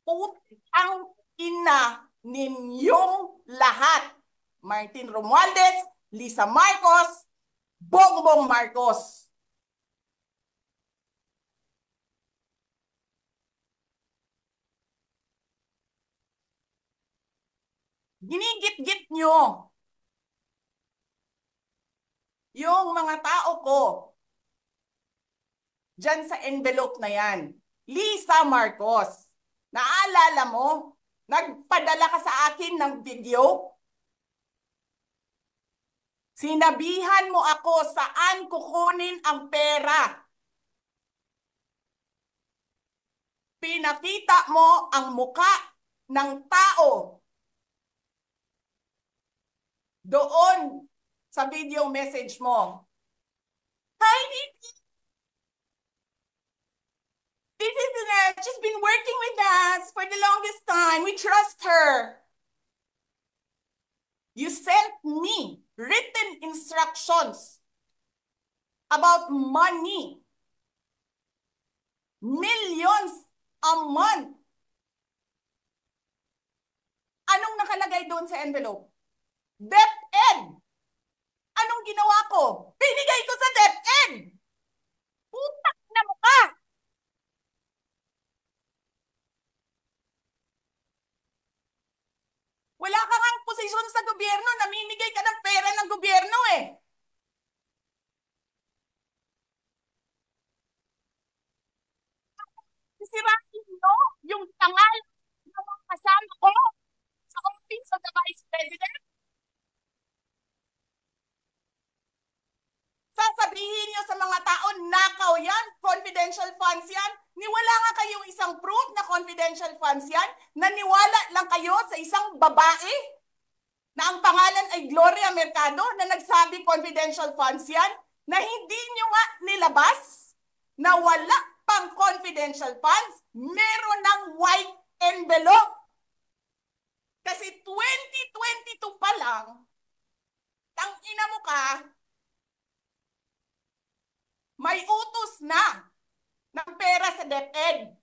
Putang ina ninyong lahat. Martin Romualdez, Lisa Marcos, Bongbong Marcos. Ginigit-git nyo yung mga tao ko dyan sa envelope na yan. Lisa Marcos, naalala mo? Nagpadala ka sa akin ng video? Sinabihan mo ako saan kukunin ang pera. Pinakita mo ang muka ng tao doon sa video message mo. Hi, Nikki. This is she's been working with us for the longest time. We trust her. You sent me written instructions about money. Millions a month. Anong nakalagay doon sa envelope? DepEd. Anong ginawa ko? Binigay ko sa DepEd. Putak na mukha. Wala ka ngang posisyon sa gobyerno, namimigay ka ng pera ng gobyerno eh. Sisirain nyo yung tangal ng mga kasama ko sa Office of the Vice President. Sasabihin nyo sa mga tao, nakaw yan, confidential funds yan. Niwala nga kayong isang proof na confidential funds yan. Naniwala lang kayo sa isang babae na ang pangalan ay Gloria Mercado na nagsabi confidential funds yan, na hindi nyo nga nilabas na wala pang confidential funds, meron ng white envelope. Kasi 2022 pa lang, tangina mo ka, may utos na ng pera sa DepEd.